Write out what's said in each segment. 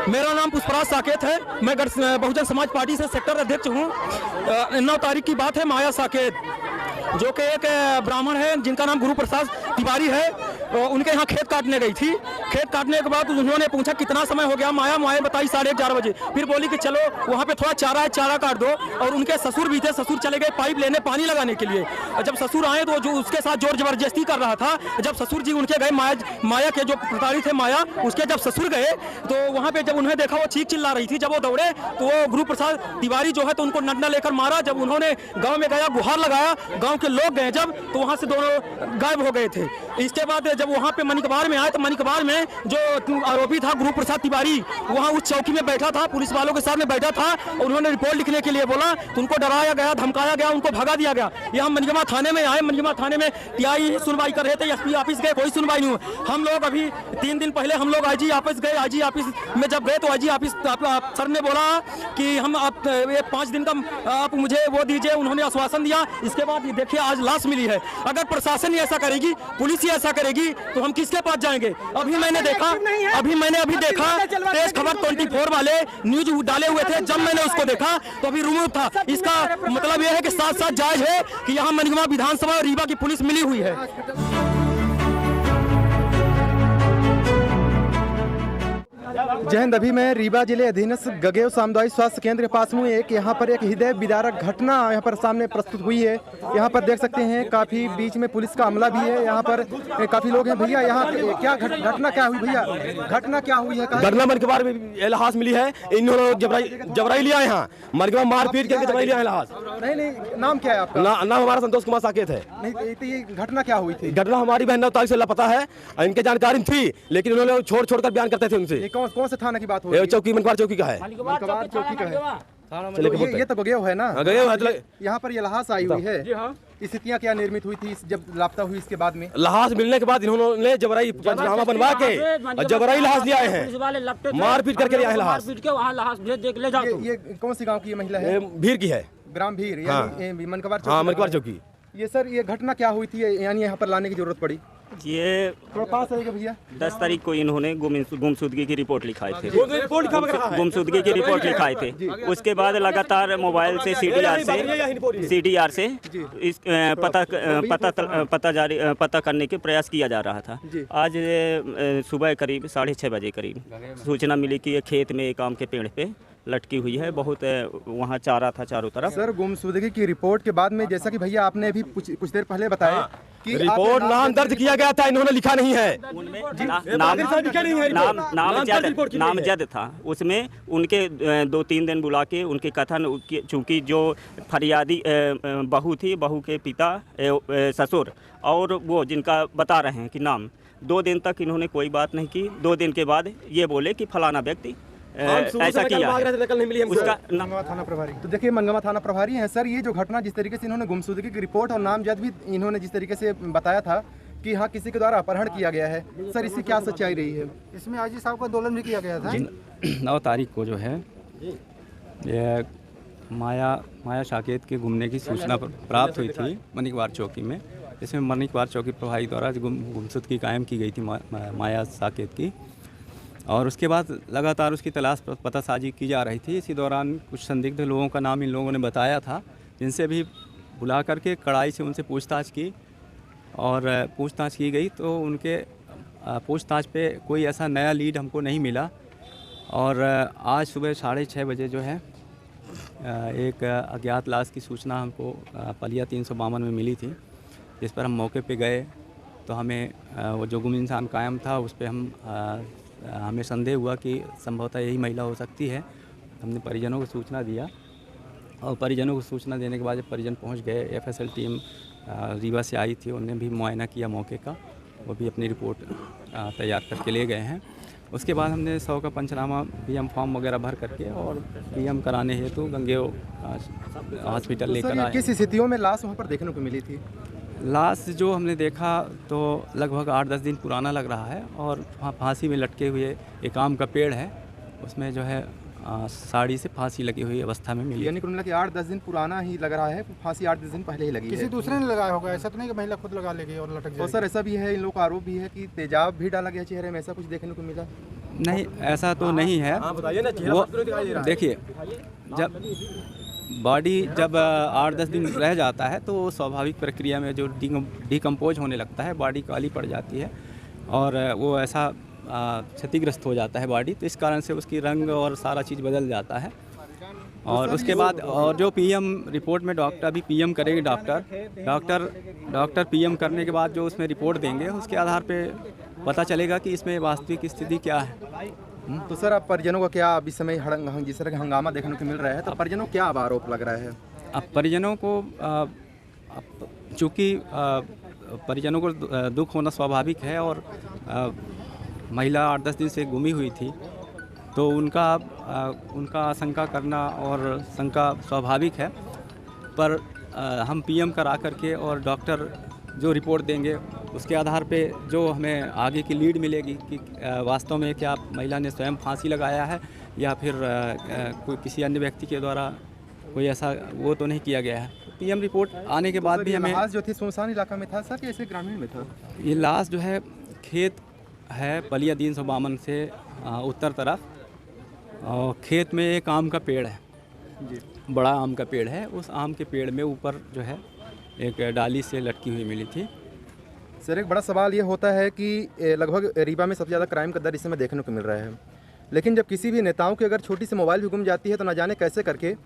मेरा नाम पुष्पराज साकेत है। मैं बहुजन समाज पार्टी से सेक्टर अध्यक्ष हूँ। 9 तारीख की बात है। माया साकेत जो कि एक ब्राह्मण है जिनका नाम गुरु प्रसाद तिवारी है, उनके यहाँ खेत काटने गई थी। खेत काटने के बाद उन्होंने पूछा कितना समय हो गया। माया बताई 11:30 बजे। फिर बोली कि चलो वहाँ पे थोड़ा चारा है, चारा काट दो। और उनके ससुर भी थे, ससुर चले गए पाइप लेने पानी लगाने के लिए। जब ससुर आए तो जो उसके साथ जोर जबरदस्ती कर रहा था। जब ससुर जी उनके गए, माया के जो प्रताड़ित थे माया, उसके जब ससुर गए तो वहाँ पे जब उन्हें देखा वो चीख चिल्ला रही थी। जब वो दौड़े तो वो गुरु प्रसाद तिवारी जो है तो उनको डंडा लेकर मारा। जब उन्होंने गाँव में गया, गुहार लगाया, गाँव के लोग गए जब, तो वहाँ से दोनों गायब हो गए थे। इसके बाद जब वहाँ पे मनिकबार में आए तो मनिकबार में जो आरोपी था गुरु प्रसाद तिवारी, वहाँ उस चौकी में बैठा था, पुलिस वालों के सामने बैठा था। और उन्होंने रिपोर्ट लिखने के लिए बोला तो उनको डराया गया, धमकाया गया, उनको भगा दिया गया। यहाँ मनिकमा थाने में आए। मनिकमा थाने में टीआई सुनवाई कर रहे थे। एसपी ऑफिस गए, कोई सुनवाई नहीं हुई। हम लोग अभी 3 दिन पहले हम लोग आईजी ऑफिस गए। आईजी ऑफिस में जब गए तो आईजी ऑफिस सर ने बोला कि हम आप 5 दिन का आप मुझे वो दीजिए। उन्होंने आश्वासन दिया। इसके बाद देखिए आज लाश मिली है। अगर प्रशासन ही ऐसा करेगी, पुलिस ही ऐसा करेगी तो हम किसके पास जाएंगे? अभी मैंने देखा तेज खबर 24 वाले न्यूज डाले हुए थे। जब मैंने उसको देखा तो अभी रिमूव था। इसका मतलब यह है कि साथ साथ जायज है कि यहाँ मनिकमा विधानसभा और रीवा की पुलिस मिली हुई है। जय हिंद। अभी मैं रीवा जिले अधीनस्थ गगेव सामुदायिक स्वास्थ्य केंद्र के पास हूँ। यहाँ पर एक हृदय विदारक घटना यहाँ पर सामने प्रस्तुत हुई है। यहाँ पर देख सकते हैं काफी बीच में पुलिस का अमला भी है। यहाँ पर काफी लोग हैं। भैया यहाँ क्या घटना क्या हुई? भैया घटना क्या हुई है? घटना मनिकबार में लाश मिली है। इन्होंने जबराई लिया यहाँ मनिकबार मारपीट करके जबराई लिया है लाश। नहीं, नाम क्या है आपका? नाम हमारा संतोष कुमार साकेत है। नहीं तो ये घटना क्या हुई थी? घटना हमारी बहन 9 तारीख से लापता है। इनके जानकारी थी लेकिन उन्होंने छोड़ बयान करते थे उनसे। कौन से थाना की बात हो रही है? चौकी मनिकबार चौकी का है। मनिकबार चौकी का है। चलिए ये तो गगेव है ना? गगेव है। यहाँ पर ये लाश आई हुई है। स्थितियाँ क्या निर्मित हुई थी जब लापता हुई? इसके बाद में लाश मिलने के बाद इन्होंने जबराई पंचनामा बनवा के जबराई लाश लिया है, मारपीट करके लिया है लाश। ये कौन सी गाँव की महिला है? भीर की है, ग्राम भीर यानी मनिकबार चौकी। ये सर ये घटना क्या हुई थी यानी यहाँ पर लाने की जरूरत पड़ी? ये थोड़ा पास आएगा भैया। 10 तारीख को इन्होंने गुमशुदगी की रिपोर्ट लिखाए थे। गुमशुदगी की रिपोर्ट लिखाए थे। उसके बाद लगातार मोबाइल से सीडीआर से इस पता करने के प्रयास किया जा रहा था। आज सुबह करीब 6:30 बजे करीब सूचना मिली कि ये खेत में एक आम के पेड़ पे लटकी हुई है। बहुत वहाँ चारा था चारों तरफ। सर गुमशुदगी की रिपोर्ट के बाद में जैसा कि भैया आपने अभी कुछ देर पहले बताया कि रिपोर्ट नाम दर्ज किया गया था, इन्होंने लिखा नहीं है। नाम जद था उसमें। उनके 2-3 दिन बुला के उनके कथन, चूँकि जो फरियादी बहू थी, बहू के पिता ससुर और वो जिनका बता रहे हैं कि नाम, 2 दिन तक इन्होंने कोई बात नहीं की। 2 दिन के बाद ये बोले कि फलाना व्यक्ति ऐसा किया है। उसका मनगमा थाना प्रभारी। तो देखिए मनगमा थाना प्रभारी हैं सर। ये जो घटना जिस तरीके से इन्होंने गुमशुदगी की रिपोर्ट और नामजद भी इन्होंने जिस तरीके से बताया था कि हाँ किसी के द्वारा अपहरण किया गया है, सर इसकी क्या सच्चाई रही है? इसमें आईजी साहब का आंदोलन भी किया गया था। 9 तारीख को जो है ये माया साकेत के घूमने की सूचना प्राप्त हुई थी मनिकबार चौकी में। इसमें मनिकबार चौकी प्रभारी द्वारा गुमशुदगी कायम की गई थी माया साकेत की। और उसके बाद लगातार उसकी तलाश पतासाजी की जा रही थी। इसी दौरान कुछ संदिग्ध लोगों का नाम इन लोगों ने बताया था, जिनसे भी बुला करके कड़ाई से उनसे पूछताछ की। और पूछताछ की गई तो उनके पूछताछ पे कोई ऐसा नया लीड हमको नहीं मिला। और आज सुबह 6:30 बजे जो है एक अज्ञात लाश की सूचना हमको पलिया 352 में मिली थी, जिस पर हम मौके पे गए तो हमें वो जो गुम इंसान कायम था उस पर हमें संदेह हुआ कि संभवतः यही महिला हो सकती है। हमने परिजनों को सूचना दिया और परिजनों को सूचना देने के बाद जब परिजन पहुंच गए, एफएसएल टीम रीवा से आई थी, उन्होंने भी मुआयना किया मौके का, वो भी अपनी रिपोर्ट तैयार करके ले गए हैं। उसके बाद हमने 100 का पंचनामा पीएम फॉर्म वगैरह भर करके और पीएम कराने हेतु गंगेव हॉस्पिटल लेकर आए। किस स्थितियों में लाश वहाँ पर देखने को मिली थी? लाश जो हमने देखा तो लगभग 8-10 दिन पुराना लग रहा है और वहाँ फांसी में लटके हुए एक आम का पेड़ है, उसमें जो है साड़ी से फांसी लगी हुई अवस्था में मिली। यानी कुल मिला के 8-10 दिन पुराना ही लग रहा है, फांसी 8-10 दिन पहले ही लगी किसी है। दूसरे ने लगाया होगा, ऐसा तो नहीं कि महिला खुद लगा लेगी और लटक तो जाएगी। सर ऐसा भी है, इन लोगों का आरोप भी है कि तेजाब भी डाला गया चेहरे में, ऐसा कुछ देखने को मिला? नहीं, ऐसा तो नहीं है। बताइए ना, चेहरा वो साफ तो नहीं दिखाई दे रहा है। देखिए, जब बॉडी जब 8-10 दिन रह जाता है तो वो स्वाभाविक प्रक्रिया में जो डिकम्पोज होने लगता है, बॉडी काली पड़ जाती है और वो ऐसा क्षतिग्रस्त हो जाता है बॉडी, तो इस कारण से उसकी रंग और सारा चीज़ बदल जाता है। और उसके बाद और जो पीएम रिपोर्ट में डॉक्टर अभी पीएम करेंगे, डॉक्टर पीएम करने के बाद जो उसमें रिपोर्ट देंगे, उसके आधार पे पता चलेगा कि इसमें वास्तविक स्थिति क्या है। तो सर अब परिजनों का क्या अब इस समय जिस तरह का हंगामा देखने को मिल रहा है, तो परिजनों को क्या अब आरोप लग रहा है? अब परिजनों को चूँकि परिजनों को दुख होना स्वाभाविक है और महिला 8-10 दिन से गुमी हुई थी, तो उनका आशंका करना और शंका स्वाभाविक है। पर हम पीएम करा करके और डॉक्टर जो रिपोर्ट देंगे उसके आधार पे जो हमें आगे की लीड मिलेगी कि वास्तव में क्या महिला ने स्वयं फांसी लगाया है या फिर कोई किसी अन्य व्यक्ति के द्वारा कोई ऐसा वो तो नहीं किया गया है। पीएम रिपोर्ट आने के बाद भी हमें लाश जो थी सुनसान इलाका में था सर कि ऐसे ग्रामीण में था? ये लाश जो है खेत है बलिया 352 से उत्तर तरफ, और खेत में एक आम का पेड़ है, बड़ा आम का पेड़ है, उस आम के पेड़ में ऊपर जो है एक डाली से लटकी हुई मिली थी। सर एक बड़ा सवाल ये होता है कि लगभग रीवा में सबसे ज़्यादा क्राइम का दर इस समय देखने को मिल रहा है, लेकिन जब किसी भी नेताओं की अगर छोटी सी मोबाइल भी गुम जाती है तो न जाने कैसे करके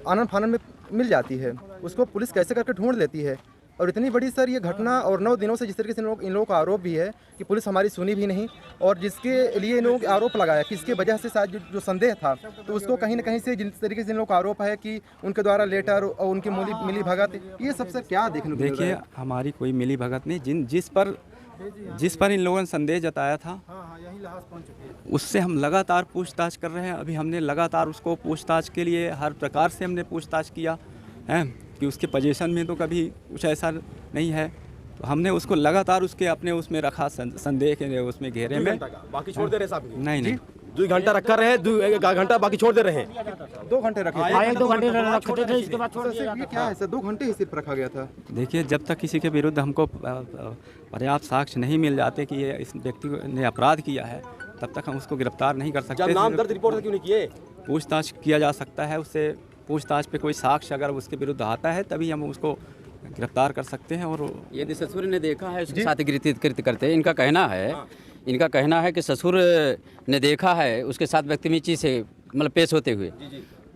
आनन फानन में मिल जाती है, उसको पुलिस कैसे करके ढूंढ लेती है। और इतनी बड़ी सर ये घटना और 9 दिनों से जिस तरीके से इन लोगों का आरोप भी है कि पुलिस हमारी सुनी भी नहीं, और जिसके लिए इन लोगों आरोप लगाया कि इसके वजह से शायद जो संदेह था तो उसको कहीं ना कहीं से जिस तरीके से इन लोगों का आरोप है कि उनके द्वारा लेटर और उनकी मिली भगत, ये सबसे क्या देखने को मिल रहा है? देखिए, हमारी कोई मिली भगत नहीं, जिस पर इन लोगों ने संदेह जताया था उससे हम लगातार पूछताछ कर रहे हैं। अभी हमने लगातार उसको पूछताछ के लिए हर प्रकार से हमने पूछताछ किया है कि उसके पोजीशन में तो कभी कुछ ऐसा नहीं है, तो हमने उसको लगातार उसके अपने उसमें रखा, संदेह के उसमें घेरे में। बाकी छोड़ दे रहे साहब? नहीं 2 घंटा रखा रहे, 1 घंटा बाकी छोड़ दे रहे हैं। 2 घंटे रखे थे? 1-2 घंटे रखते थे, इसके बाद छोड़ दिया ये क्या है सर, 2 घंटे ही सिर्फ रखा गया था? देखिए, जब तक किसी के विरुद्ध हमको पर्याप्त साक्ष्य नहीं मिल जाते कि ये इस व्यक्ति ने अपराध किया है, तब तक हम उसको गिरफ्तार नहीं कर सकते। जब नाम दर्ज रिपोर्ट क्यों नहीं किए? पूछताछ किया जा सकता है उससे, पूछताछ पे कोई साक्ष्य अगर उसके विरुद्ध आता है तभी हम उसको गिरफ्तार कर सकते हैं। और यदि ससुर ने देखा है उसके साथ कृत्य करते, इनका कहना है कि ससुर ने देखा है उसके साथ बदतमीजी से मतलब पेश होते हुए,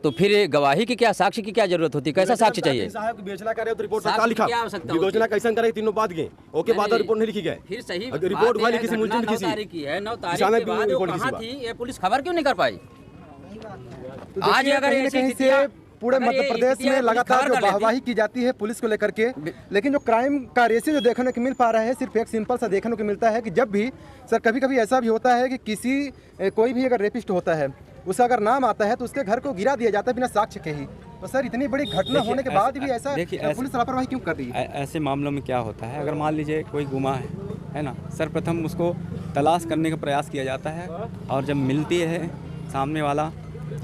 तो फिर गवाही की क्या, साक्ष्य की क्या जरूरत होती है? कैसा साक्ष्य चाहिए? साहब बेचना करे तो रिपोर्ट सरकार लिखा, विवेचना कैसे करे, तीनों बात गए ओके, बाद रिपोर्ट नहीं लिखी गए। फिर सही रिपोर्ट वाली किसी मुलजिम की 9 तारीख की है, 9 तारीख के बाद वो कहाँ थी, ये पुलिस खबर क्यों नहीं कर पाई? आज अगर कहीं से पूरे मध्य प्रदेश में लगातार जो वाहवाही की जाती है पुलिस को लेकर के, लेकिन जो क्राइम का रेशियो जो देखने को मिल पा रहा है सिर्फ एक सिंपल सा देखने को मिलता है कि जब भी सर कभी ऐसा भी होता है कि कोई भी अगर रेपिस्ट होता है उसका अगर नाम आता है तो उसके घर को गिरा दिया जाता है बिना साक्ष्य के ही। तो सर इतनी बड़ी घटना होने के बाद भी ऐसा पुलिस लापरवाही क्यों कर रही है? ऐसे मामलों में क्या होता है, अगर मान लीजिए कोई गुमा है ना, सर्वप्रथम उसको तलाश करने का प्रयास किया जाता है और जब मिलती है सामने वाला,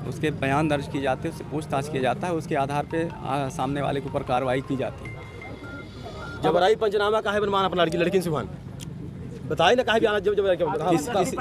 उसके बयान दर्ज किए जाते हैं, उससे पूछताछ किया जाता है, उसके आधार पे सामने वाले के ऊपर कार्रवाई की जाती है। जबराई पंचनामा काहे बनवाना अपना लड़की सुभान बताइए ना, काहे भी आना जबरदस्ती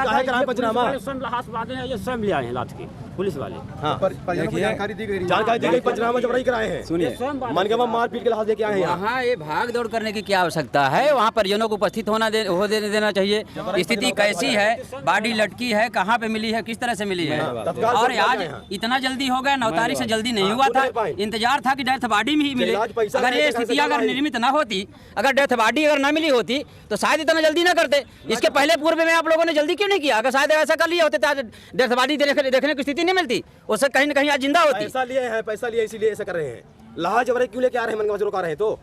काहे कराए पंचनामा? स्वयं ले आए हैं लाठ के पुलिस वाले। हाँ, जानकारी दी गई, जानकारी दी गई, पंचनामा जबराई कराए हैं। सुनिए, मनगवा मारपीट के लाश लेके आए हैं। वहाँ ये भाग दौड़ करने की क्या आवश्यकता है? वहाँ परिजनों को उपस्थित देना चाहिए। स्थिति कैसी है, बॉडी लटकी है, कहाँ पे मिली है, किस तरह से मिली है, और आज इतना जल्दी हो गया, 9 तारीख से जल्दी नहीं हुआ था, इंतजार था कि डेथ बॉडी में ही मिले। अगर ये स्थिति अगर निर्मित ना होती, अगर डेथ बॉडी अगर ना मिली होती तो शायद इतना जल्दी ना करते। इसके पहले पूर्व में आप लोगों ने जल्दी क्यों नहीं किया? अगर शायद ऐसा कर लिया होते तो डेथ बॉडी देखने की स्थिति नहीं मिलती, उससे कहीं ना कहीं आज जिंदा होती। पैसा लिए हैं, पैसा लिए इसीलिए ऐसा कर रहे हैं। लाश जबरदस्ती क्यों लेके आ रहे हैं, मनगवा रोक आ रहे हैं? तो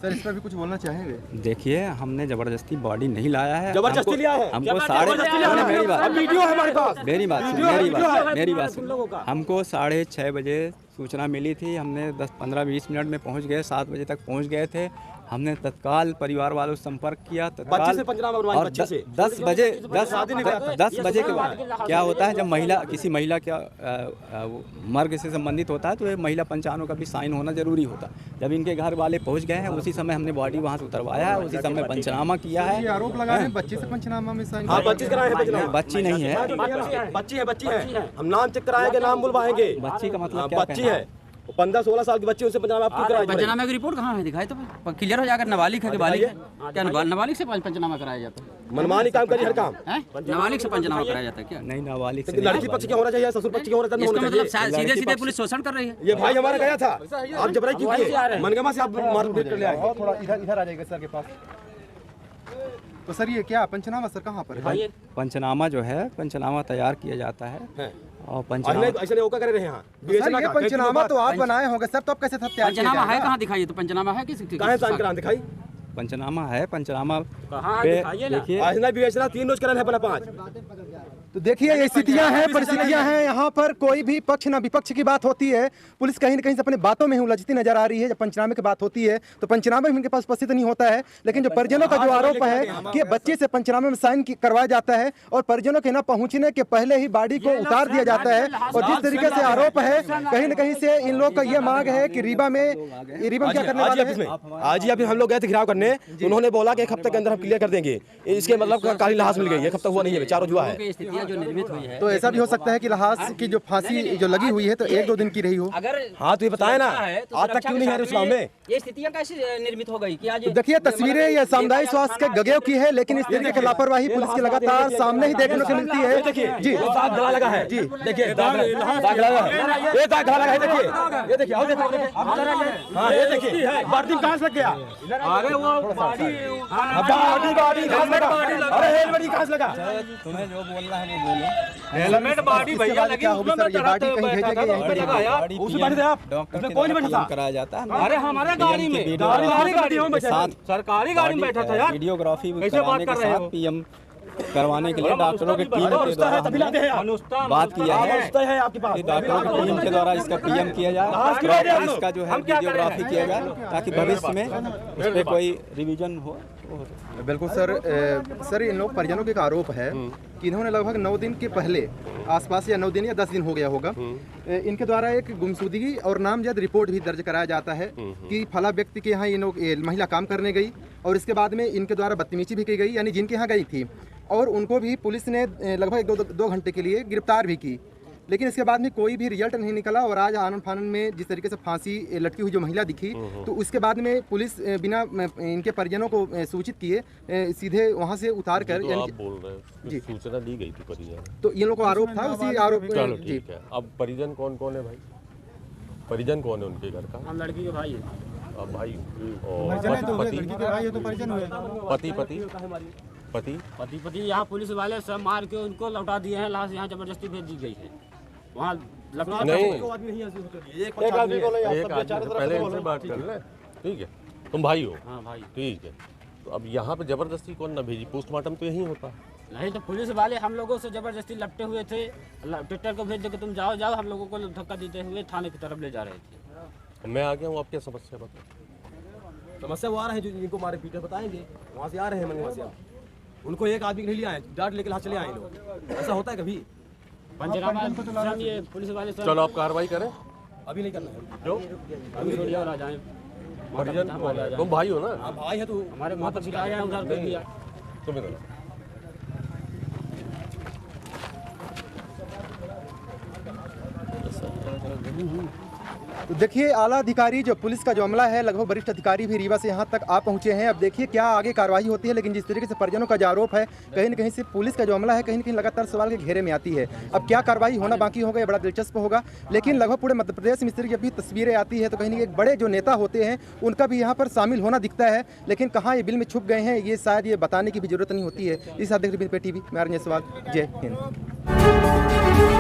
सर इस पर भी कुछ बोलना चाहेंगे? देखिए, हमने जबरदस्ती बॉडी नहीं लाया है, जबरदस्ती लिया है हमको वीडियो है हमारे पास, मेरी बात सुन, हमको 6:30 बजे सूचना मिली थी, हमने 10-15-20 मिनट में पहुंच गए, 7 बजे तक पहुंच गए थे। हमने तत्काल परिवार वालों से संपर्क किया, तत्काल से पंचनामा बनवाया और बच्चे से। 10 बजे के बाद क्या होता है, जब किसी महिला का मर्ग से संबंधित होता है तो ये महिला पंचांगों का भी साइन होना जरूरी होता है। जब इनके घर वाले पहुंच गए हैं उसी समय हमने बॉडी वहां से उतरवाया है, उसी समय पंचनामा किया है। आरोप लगा रहे हैं बच्चे से पंचनामा में साइन। हाँ, बच्ची कराए हैं पंचनामा। बच्ची नहीं है, बच्ची है। हम नाम चेक कराएंगे, नाम बुलवाएंगे। बच्ची का मतलब क्या बच्ची है, 15-16 साल की बच्ची, उसे पंचनामा आप क्यों कराएंगे? पंचनामे की रिपोर्ट कहाँ है, दिखाई तो क्लियर हो जाकर नाबालिग है कि बालिग है? क्या नाबालिग से पंचनामा कराया जाता है? मनमानी काम करिए, हर काम हैं? नाबालिग से पंचनामा कराया जाता है क्या? नहीं, नाबालिग से लड़की पक्ष क्या होना चाहिए, ससुर पक्ष क्या होना चाहिए? इसका मतलब सीधे सीधे पुलिस शोषण कर रही है। ये भाई हमारा गया था, आप जबरई क्यों किए? मनगमा से आप मारपीट कर ले आए। थोड़ा इधर आ जाएगा सर के पास। तो सर ये क्या पंचनामा सर कहाँ पर है? पंचनामा जो है, पंचनामा तैयार किया जाता है और पंचनामा ऐसे नहीं करे रहे हैं। सर ये पंचनामा तो आप बनाए होंगे सर, तो आप कैसे तैयार किया पंचनामा है जाएगा? कहाँ दिखाइए, तो पंचनामा है किसी कहाँ साइन करा दिखाई? पंचनामा है, पंचनामा कहाँ पे दिखाइए ना। देखिए, आज ना बेचना 3 रोज करना है अपना 5। तो देखिए ये स्थितियां हैं, परिस्थितियां हैं। यहाँ पर कोई भी पक्ष ना विपक्ष की बात होती है, पुलिस कहीं न कहीं से अपने बातों में ही उलझती नजर आ रही है। जब पंचनामे की बात होती है तो पंचनामे में इनके पास उपस्थित नहीं होता है, लेकिन जो परिजनों का जो आरोप है कि बच्चे से पंचनामे में साइन करवाया जाता है और परिजनों के न पहुंचने के पहले ही बॉडी को उतार दिया जाता है। और जिस तरीके से आरोप है, कहीं न कहीं से इन लोग का ये मांग है कि रीवा क्या करने वाले हैं? आज ही अभी हम लोग गए थे घिराव करने, उन्होंने बोला कि 1 हफ्ते के अंदर हम क्लियर कर देंगे। इसके मतलब काली लाश मिल गई, 1 हफ्ता हुआ नहीं है, 4 रोज हुआ है। स्थितियां जो निर्मित हुई है, तो ऐसा भी हो सकता है कि लाश की जो फांसी जो लगी हुई है तो 1-2 दिन की रही हो। अगर हाँ तो ये बताए ना, तो आज तक क्यों नहीं है उस गाँव में? ये स्थितियां कैसे निर्मित हो गई कि आज तो देखिए तस्वीरें ये सामुदायिक स्वास्थ्य के गगेव की है, लेकिन इस तरीके की लापरवाही पुलिस की लगातार सामने ही देखने को मिलती है। जी दाग गला लगा है जी, देखिए दाग लगा है, ये दाग गला लगा है, देखिए ये देखिए, और देखिए, हाँ ये देखिए बॉडी कहाँ से लग गया? अरे वो बॉडी कहाँ से लगा? अरे हेलमेट कहाँ से लगा? तुम्हें जो बोलना है वो बोलो। हेलमेट बॉडी भैया लगी, उसमें मैं बॉडी कहीं भेजेंगे यहीं पर लगाया, उसमें बैठे थे आप? डॉक्टर उसमें के कौन द्वारा बैठा था? कराया जाता है। अरे हमारे गाड़ी में, सरकारी गाड़ी में बैठा था, सरकारी गाड़ी में बैठा था यार। वीडियोग्राफी कैसे बात कराने कर के रहे साथ हो? पीएम करवाने के लिए डॉक्टरों की टीम के द्वारा तभी लाते हैं आप। बात किया है है आपके पास, कि डॉक्टरों की टीम के द्वारा इसका पीएम किया जाए, प्रॉपर इसका जो है वीडियोग्राफी किया जाए ताकि भविष्य में इस पर कोई रिवीजन हो। बिल्कुल सर। सर इन लोग परिजनों के एक आरोप है कि इन्होंने लगभग 9 दिन के पहले आसपास, या 9 दिन या 10 दिन हो गया होगा, इनके द्वारा एक गुमशुदगी और नामजद रिपोर्ट भी दर्ज कराया जाता है कि फला व्यक्ति के यहाँ ये लोग महिला काम करने गई और इसके बाद में इनके द्वारा बदतमीजी भी की गई, यानी जिनके यहाँ गई थी, और उनको भी पुलिस ने लगभग 2 घंटे के लिए गिरफ्तार भी की। लेकिन इसके बाद में कोई भी रिजल्ट नहीं निकला और आज आनन फानन में जिस तरीके से फांसी लटकी हुई जो महिला दिखी, तो उसके बाद में पुलिस बिना इनके परिजनों को सूचित किए सीधे वहां से उतार कर, तो आप बोल रहे हैं जी सूचना दी गई थी परिजन, तो इन लोगों को आरोप था, उसी आरोप चलो जी। ठीक है। अब परिजन कौन कौन है भाई? परिजन कौन है उनके घर का? हम लड़की के भाई है। अब भाई और पति लड़की के भाई है तो परिजन हुए। पति पति पति पति यहाँ पुलिस वाले सब मार के उनको लौटा दिए हैं, लाश यहाँ जबरदस्ती भेज दी गई है। वहाँ नहीं, एक आदमी पहले इनसे बात कर ले, ठीक है? तुम भाई हो? हाँ भाई। ठीक है, तो अब यहाँ पे जबरदस्ती कौन ना भेजी? पोस्टमार्टम तो यही होता। नहीं तो पुलिस वाले हम लोगों से जबरदस्ती लपटे हुए थे, ट्रैक्टर को भेज दे के तुम जाओ जाओ, हम लोगों को धक्का देते हुए थाने की तरफ ले जा रहे थे। मैं आ गया हूँ, आप क्या समस्या बताओ? समस्या वो आ रहे हैं जो जिनको मारे पीटे बताएंगे, वहाँ से आ रहे हैं मनगमा से। उनको एक आदमी नहीं लिया है, डांट लेके चले आए लोग। ऐसा होता है कभी? पंचनामा ये पुलिस वाले सब चलो आप कार्रवाई करें। अभी नहीं करना है जो अभी थोड़ी और आ जाए। परिजन कौन है? तुम भाई हो ना? आप भाई है तो हमारे माता पिता आए हैं उधर कर दिया। तुम इधर तो देखिए आला अधिकारी जो पुलिस का जो अमला है, लगभग वरिष्ठ अधिकारी भी रीवा से यहाँ तक आ पहुँचे हैं। अब देखिए क्या आगे कार्रवाई होती है, लेकिन जिस तरीके से परिजनों का जो आरोप है, कहीं न कहीं से पुलिस का जो अमला है कहीं न कहीं लगातार सवाल के घेरे में आती है। अब क्या कार्रवाई होना बाकी होगा, ये बड़ा दिलचस्प होगा। लेकिन लगभग पूरे मध्य प्रदेश में इस तरह की जब भी तस्वीरें आती है तो कहीं न कहीं एक बड़े जो नेता होते हैं उनका भी यहाँ पर शामिल होना दिखता है, लेकिन कहाँ ये बिल में छुप गए हैं ये शायद ये बताने की भी जरूरत नहीं होती है। इस साथ देख रहे टीवी, मैं आर्य सवाल, जय हिंद।